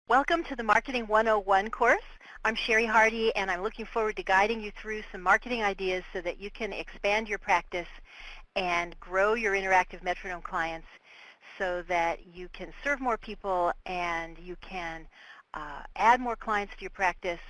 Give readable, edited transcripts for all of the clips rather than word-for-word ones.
Welcome to the Marketing 101 course. I'm Sherry Hardy, and I'm looking forward to guiding you through some marketing ideas so that you can expand your practice and grow your interactive metronome clients so that you can serve more people and you can add more clients to your practice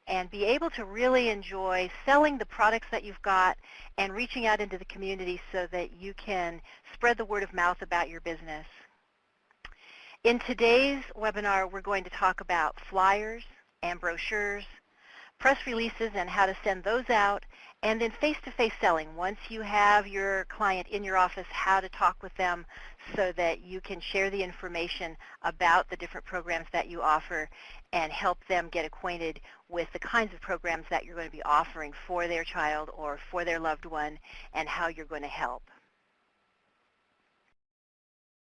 and be able to really enjoy selling the products that you've got and reaching out into the community so that you can spread the word of mouth about your business. In today's webinar, we're going to talk about flyers and brochures, press releases and how to send those out, and then face-to-face selling. Once you have your client in your office, how to talk with them so that you can share the information about the different programs that you offer and help them get acquainted with the kinds of programs that you're going to be offering for their child or for their loved one and how you're going to help.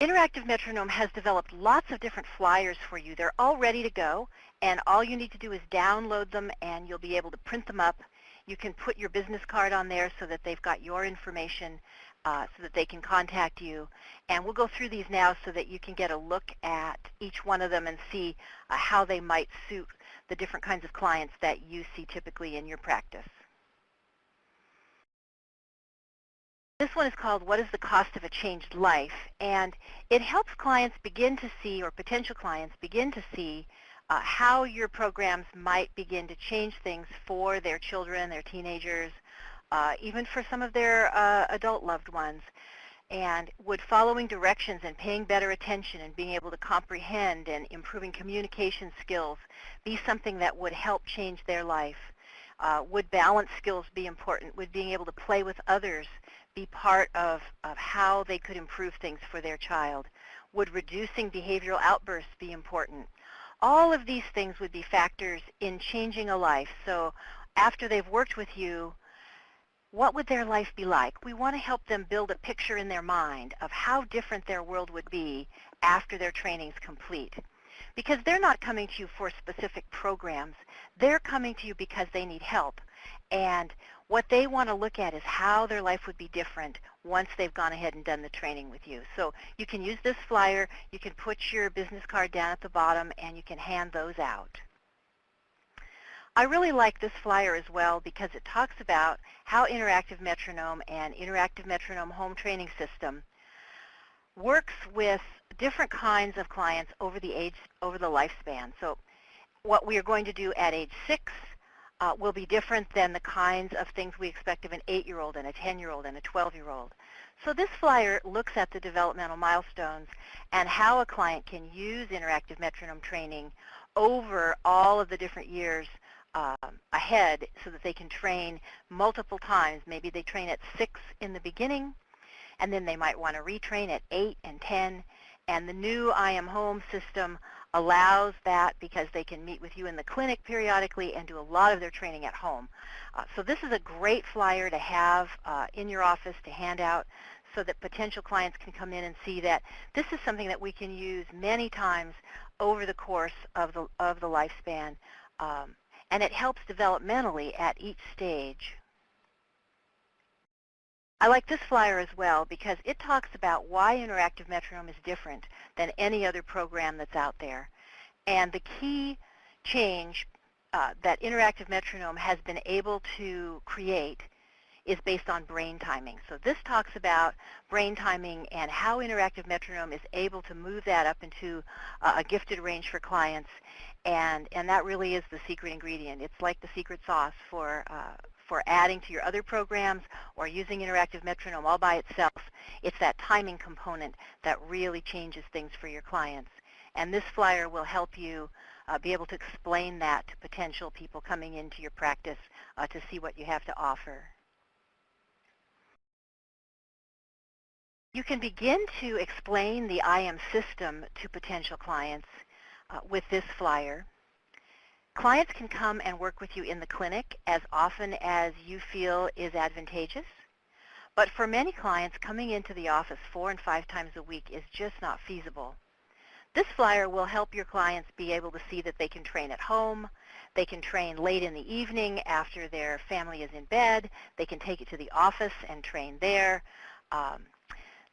Interactive Metronome has developed lots of different flyers for you. They're all ready to go, and all you need to do is download them and you'll be able to print them up. You can put your business card on there so that they've got your information so that they can contact you. And we'll go through these now so that you can get a look at each one of them and see how they might suit the different kinds of clients that you see typically in your practice. This one is called What is the Cost of a Changed Life? And it helps clients begin to see, or potential clients begin to see, how your programs might begin to change things for their children, their teenagers, even for some of their adult loved ones. And would following directions and paying better attention and being able to comprehend and improving communication skills be something that would help change their life? Would balance skills be important? Would being able to play with others be part of how they could improve things for their child? Would reducing behavioral outbursts be important? All of these things would be factors in changing a life. So after they've worked with you, what would their life be like? We want to help them build a picture in their mind of how different their world would be after their training's complete. Because they're not coming to you for specific programs. They're coming to you because they need help. And what they want to look at is how their life would be different once they've gone ahead and done the training with you. So you can use this flyer, you can put your business card down at the bottom, and you can hand those out. I really like this flyer as well because it talks about how Interactive Metronome and Interactive Metronome Home Training System works with different kinds of clients over the lifespan. So what we are going to do at age 6 will be different than the kinds of things we expect of an 8-year-old and a 10-year-old and a 12-year-old. So this flyer looks at the developmental milestones and how a client can use interactive metronome training over all of the different years ahead so that they can train multiple times. Maybe they train at 6 in the beginning, and then they might want to retrain at 8 and 10. And the new I Am Home system allows that because they can meet with you in the clinic periodically and do a lot of their training at home. So this is a great flyer to have in your office to hand out so that potential clients can come in and see that this is something that we can use many times over the course of the lifespan. And it helps developmentally at each stage. I like this flyer as well because it talks about why Interactive Metronome is different than any other program that's out there. And the key change that Interactive Metronome has been able to create is based on brain timing. So this talks about brain timing and how Interactive Metronome is able to move that up into a gifted range for clients. And that really is the secret ingredient. It's like the secret sauce for adding to your other programs or using Interactive Metronome all by itself. It's that timing component that really changes things for your clients. And this flyer will help you be able to explain that to potential people coming into your practice to see what you have to offer. You can begin to explain the IM system to potential clients with this flyer. Clients can come and work with you in the clinic as often as you feel is advantageous. But for many clients, coming into the office 4 and 5 times a week is just not feasible. This flyer will help your clients be able to see that they can train at home, they can train late in the evening after their family is in bed, they can take it to the office and train there.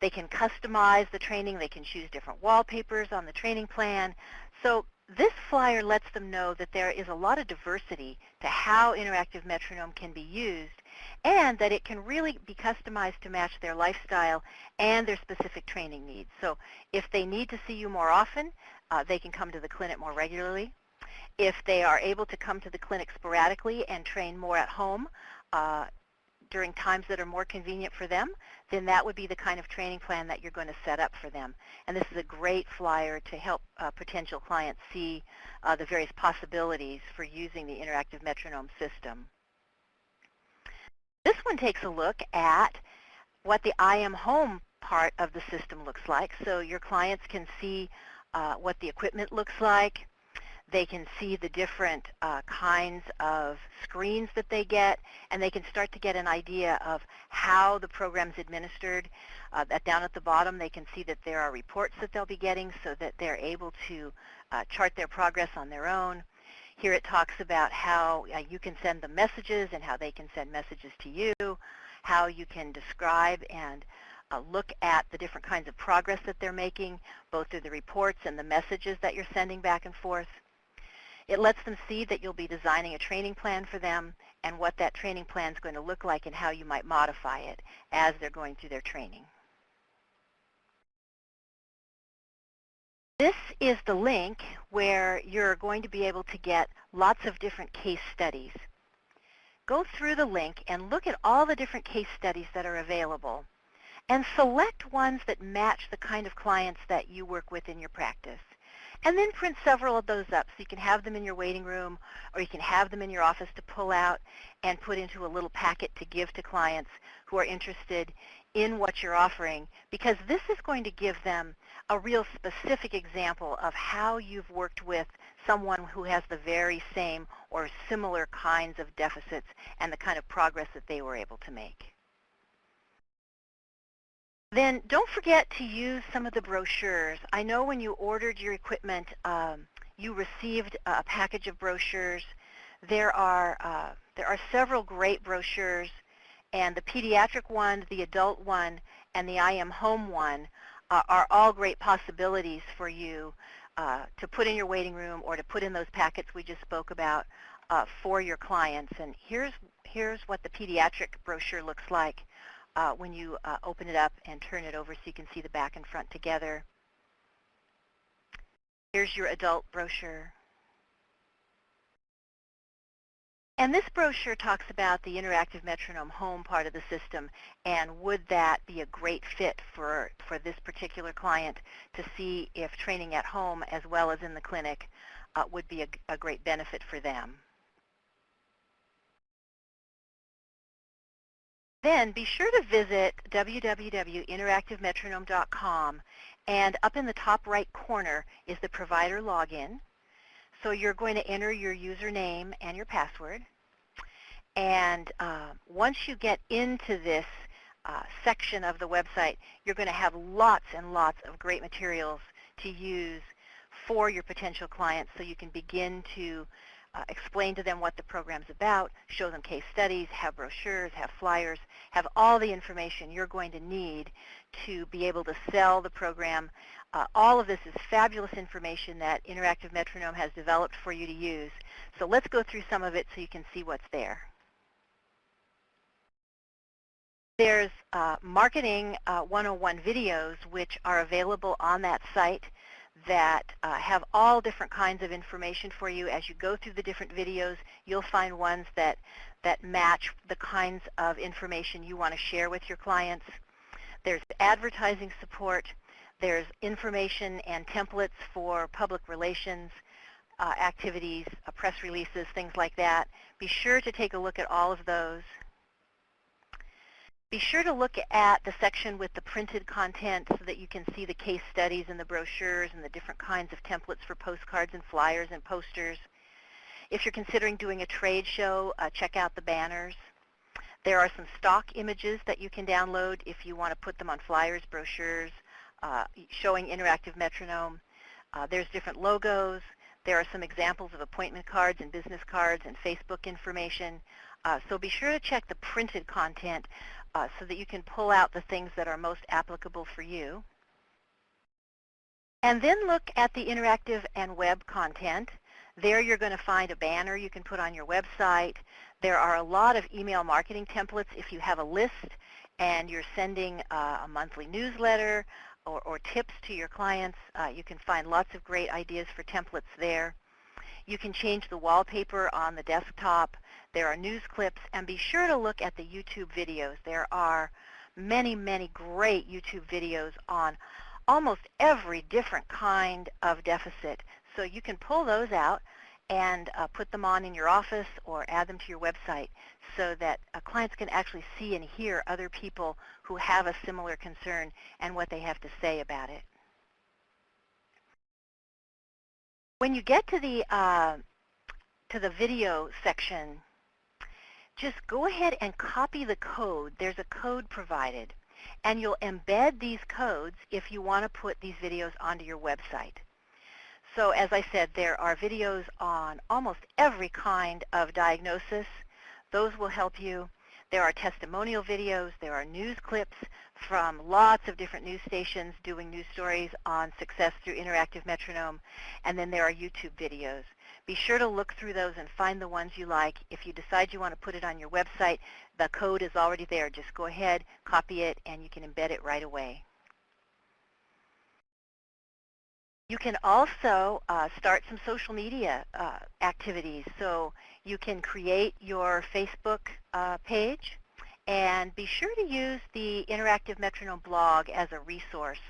They can customize the training. They can choose different wallpapers on the training plan. So This flyer lets them know that there is a lot of diversity to how interactive metronome can be used, and that it can really be customized to match their lifestyle and their specific training needs. So if they need to see you more often, they can come to the clinic more regularly. If they are able to come to the clinic sporadically and train more at home during times that are more convenient for them, then that would be the kind of training plan that you're going to set up for them. And this is a great flyer to help potential clients see the various possibilities for using the interactive metronome system. This one takes a look at what the I Am Home part of the system looks like. So your clients can see what the equipment looks like. They can see the different kinds of screens that they get, and they can start to get an idea of how the program's administered. Down at the bottom, they can see that there are reports that they'll be getting so that they're able to chart their progress on their own. Here it talks about how you can send them messages and how they can send messages to you, how you can describe and look at the different kinds of progress that they're making, both through the reports and the messages that you're sending back and forth. It lets them see that you'll be designing a training plan for them and what that training plan is going to look like and how you might modify it as they're going through their training. This is the link where you're going to be able to get lots of different case studies. Go through the link and look at all the different case studies that are available and select ones that match the kind of clients that you work with in your practice. And then print several of those up so you can have them in your waiting room, or you can have them in your office to pull out and put into a little packet to give to clients who are interested in what you're offering, because this is going to give them a real specific example of how you've worked with someone who has the very same or similar kinds of deficits and the kind of progress that they were able to make. Then don't forget to use some of the brochures. I know when you ordered your equipment, you received a package of brochures. There are several great brochures, and the pediatric one, the adult one, and the I Am Home one are all great possibilities for you to put in your waiting room or to put in those packets we just spoke about for your clients. And here's what the pediatric brochure looks like when you open it up and turn it over so you can see the back and front together. Here's your adult brochure. And this brochure talks about the interactive metronome home part of the system, and would that be a great fit for this particular client to see if training at home as well as in the clinic would be a great benefit for them. Then be sure to visit www.interactivemetronome.com, and up in the top right corner is the provider login. So you're going to enter your username and your password. And once you get into this section of the website, you're going to have lots and lots of great materials to use for your potential clients, so you can begin to explain to them what the program's about, show them case studies, have brochures, have flyers, have all the information you're going to need to be able to sell the program. All of this is fabulous information that Interactive Metronome has developed for you to use. So let's go through some of it so you can see what's there. There's Marketing 101 videos, which are available on that site, that have all different kinds of information for you. As you go through the different videos, you'll find ones that match the kinds of information you want to share with your clients. There's advertising support. There's information and templates for public relations activities, press releases, things like that. Be sure to take a look at all of those. Be sure to look at the section with the printed content so that you can see the case studies and the brochures and the different kinds of templates for postcards and flyers and posters. If you're considering doing a trade show, check out the banners. There are some stock images that you can download if you want to put them on flyers, brochures, showing Interactive Metronome. There's different logos. There are some examples of appointment cards and business cards and Facebook information. So be sure to check the printed content so that you can pull out the things that are most applicable for you. And then look at the interactive and web content. There you're going to find a banner you can put on your website. There are a lot of email marketing templates. If you have a list and you're sending a monthly newsletter or tips to your clients, you can find lots of great ideas for templates there. You can change the wallpaper on the desktop. There are news clips, and be sure to look at the YouTube videos. There are many, many great YouTube videos on almost every different kind of deficit. So you can pull those out and put them on in your office or add them to your website so that clients can actually see and hear other people who have a similar concern and what they have to say about it. When you get to the video section, just go ahead and copy the code. There's a code provided, and you'll embed these codes if you want to put these videos onto your website. So as I said, there are videos on almost every kind of diagnosis. Those will help you. There are testimonial videos. There are news clips from lots of different news stations doing news stories on success through interactive metronome. And then there are YouTube videos. Be sure to look through those and find the ones you like. If you decide you want to put it on your website, the code is already there. Just go ahead, copy it, and you can embed it right away. You can also start some social media activities. So you can create your Facebook page, and be sure to use the Interactive Metronome blog as a resource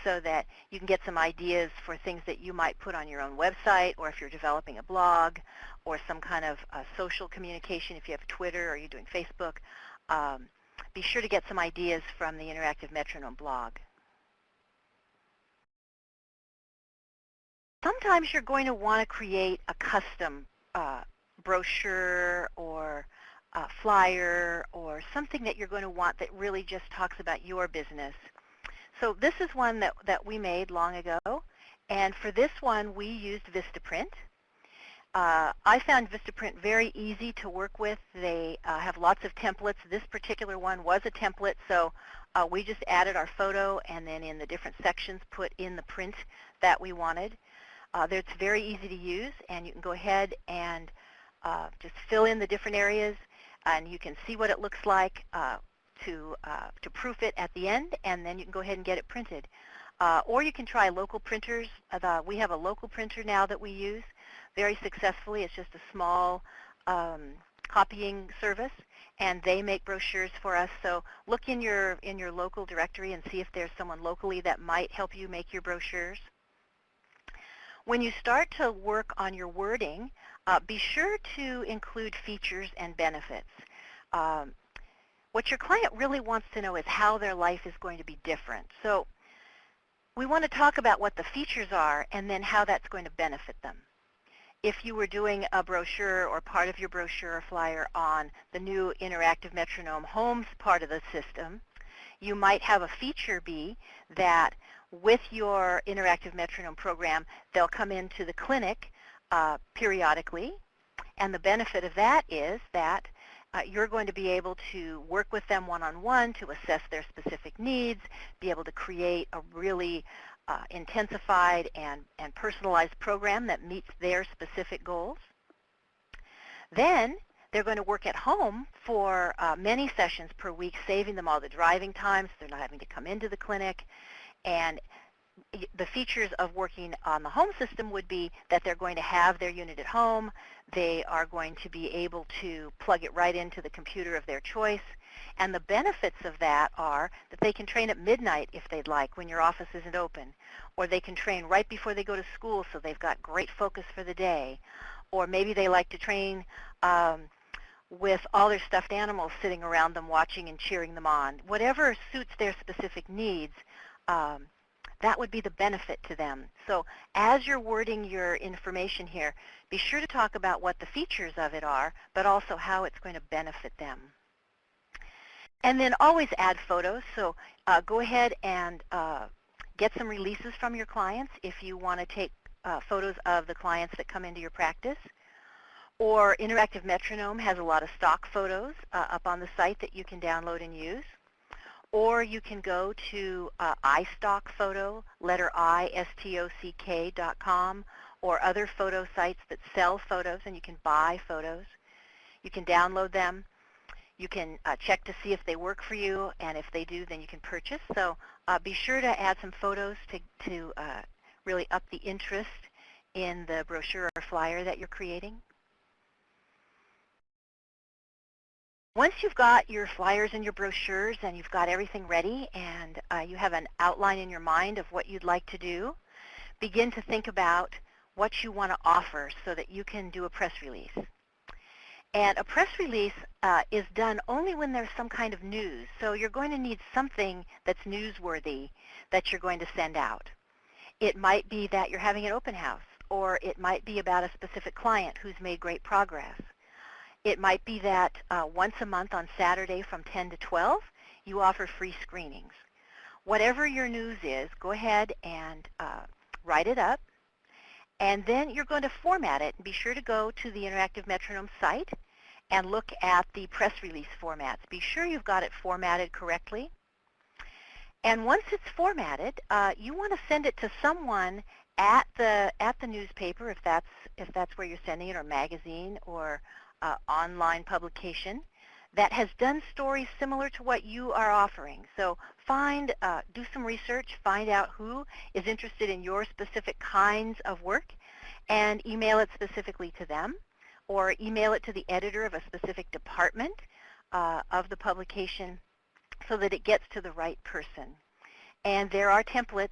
so that you can get some ideas for things that you might put on your own website, or if you're developing a blog or some kind of social communication, if you have Twitter or you're doing Facebook. Be sure to get some ideas from the Interactive Metronome blog. Sometimes you're going to want to create a custom brochure or flyer or something that you're going to want that really just talks about your business. So this is one that we made long ago, and for this one we used Vistaprint. I found Vistaprint very easy to work with. They have lots of templates. This particular one was a template, so we just added our photo and then in the different sections put in the print that we wanted. It's very easy to use, and you can go ahead and just fill in the different areas, and you can see what it looks like to proof it at the end, and then you can go ahead and get it printed. Or you can try local printers. We have a local printer now that we use very successfully. It's just a small copying service, and they make brochures for us. So look in your local directory and see if there's someone locally that might help you make your brochures. When you start to work on your wording, be sure to include features and benefits. What your client really wants to know is how their life is going to be different. So we want to talk about what the features are and then how that's going to benefit them. If you were doing a brochure or part of your brochure or flyer on the new Interactive Metronome Homes part of the system, you might have a feature be that with your Interactive Metronome program, they'll come into the clinic periodically, and the benefit of that is that you're going to be able to work with them one-on-one to assess their specific needs, be able to create a really intensified and personalized program that meets their specific goals. Then they're going to work at home for many sessions per week, saving them all the driving time so they're not having to come into the clinic. And the features of working on the home system would be that they're going to have their unit at home. They are going to be able to plug it right into the computer of their choice. And the benefits of that are that they can train at midnight if they'd like when your office isn't open. Or they can train right before they go to school so they've got great focus for the day. Or maybe they like to train with all their stuffed animals sitting around them watching and cheering them on. Whatever suits their specific needs, that would be the benefit to them. So as you're wording your information here, be sure to talk about what the features of it are, but also how it's going to benefit them. And then always add photos. So go ahead and get some releases from your clients if you want to take photos of the clients that come into your practice. Or Interactive Metronome has a lot of stock photos up on the site that you can download and use. or you can go to iStock Photo, letter I, STOCK.com, or other photo sites that sell photos, and you can buy photos. You can download them. You can check to see if they work for you, and if they do, then you can purchase. So be sure to add some photos to really up the interest in the brochure or flyer that you're creating. Once you've got your flyers and your brochures and you've got everything ready and you have an outline in your mind of what you'd like to do, begin to think about what you want to offer so that you can do a press release. And a press release is done only when there's some kind of news. So you're going to need something that's newsworthy that you're going to send out. It might be that you're having an open house, or it might be about a specific client who's made great progress. It might be that once a month on Saturday from 10 to 12, you offer free screenings. Whatever your news is, go ahead and write it up. And then you're going to format it. And be sure to go to the Interactive Metronome site and look at the press release formats. Be sure you've got it formatted correctly. And once it's formatted, you want to send it to someone at the newspaper, if that's where you're sending it, or magazine, or online publication that has done stories similar to what you are offering. So do some research, find out who is interested in your specific kinds of work, and email it specifically to them, or email it to the editor of a specific department of the publication so that it gets to the right person. And there are templates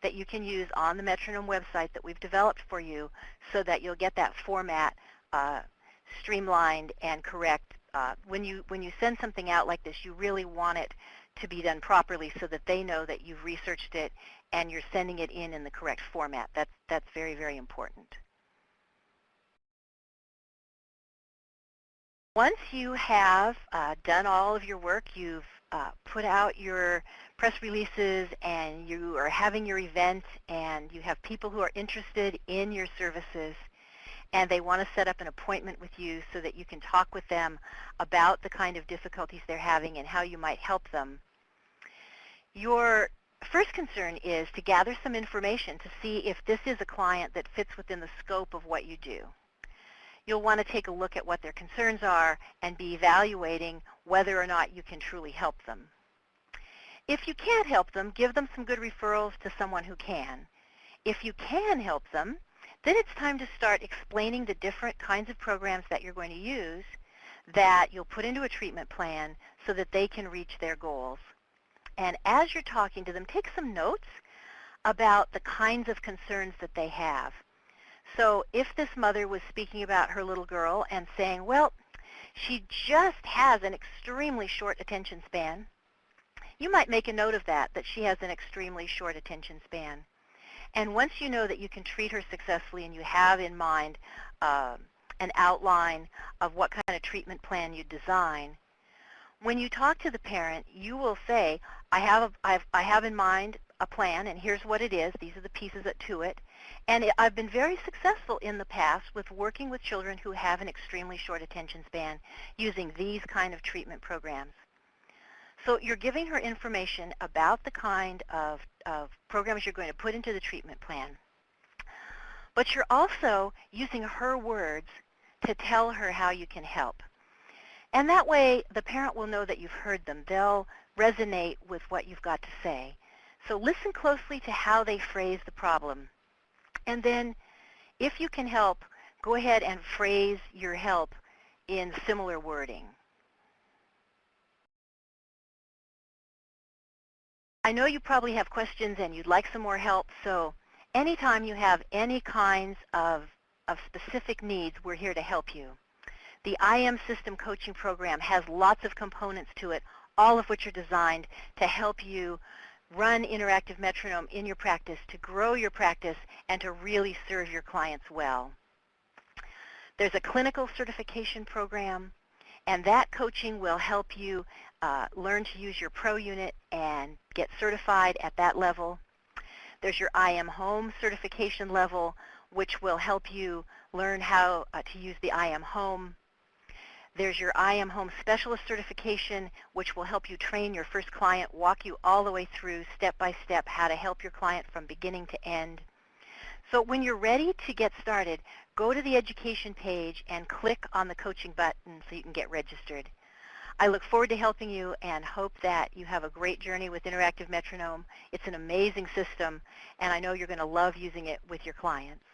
that you can use on the Metronome website that we've developed for you so that you'll get that format streamlined and correct. When you send something out like this, you really want it to be done properly so that they know that you've researched it and you're sending it in the correct format. That's very, very important. Once you have done all of your work, you've put out your press releases, and you are having your event, and you have people who are interested in your services, and they want to set up an appointment with you so that you can talk with them about the kind of difficulties they're having and how you might help them. Your first concern is to gather some information to see if this is a client that fits within the scope of what you do. You'll want to take a look at what their concerns are and be evaluating whether or not you can truly help them. If you can't help them, give them some good referrals to someone who can. If you can help them, then it's time to start explaining the different kinds of programs that you're going to use that you'll put into a treatment plan so that they can reach their goals. And as you're talking to them, take some notes about the kinds of concerns that they have. So if this mother was speaking about her little girl and saying, well, she just has an extremely short attention span, you might make a note of that she has an extremely short attention span. And once you know that you can treat her successfully and you have in mind an outline of what kind of treatment plan you design, when you talk to the parent, you will say, I have in mind a plan, and here's what it is. These are the pieces to it. And I've been very successful in the past with working with children who have an extremely short attention span using these kind of treatment programs. So you're giving her information about the kind of programs you're going to put into the treatment plan. But you're also using her words to tell her how you can help. And that way, the parent will know that you've heard them. They'll resonate with what you've got to say. So listen closely to how they phrase the problem. And then, if you can help, go ahead and phrase your help in similar wording. I know you probably have questions and you'd like some more help, so anytime you have any kinds of specific needs, we're here to help you. The IM System Coaching Program has lots of components to it, all of which are designed to help you run Interactive Metronome in your practice, to grow your practice, and to really serve your clients well. There's a clinical certification program, and that coaching will help you learn to use your Pro unit and get certified at that level. There's your IM Home certification level, which will help you learn how to use the IM Home. There's your I Am Home Specialist certification, which will help you train your first client, walk you all the way through step by step how to help your client from beginning to end. So when you're ready to get started, go to the education page and click on the coaching button so you can get registered. I look forward to helping you and hope that you have a great journey with Interactive Metronome. It's an amazing system, and I know you're going to love using it with your clients.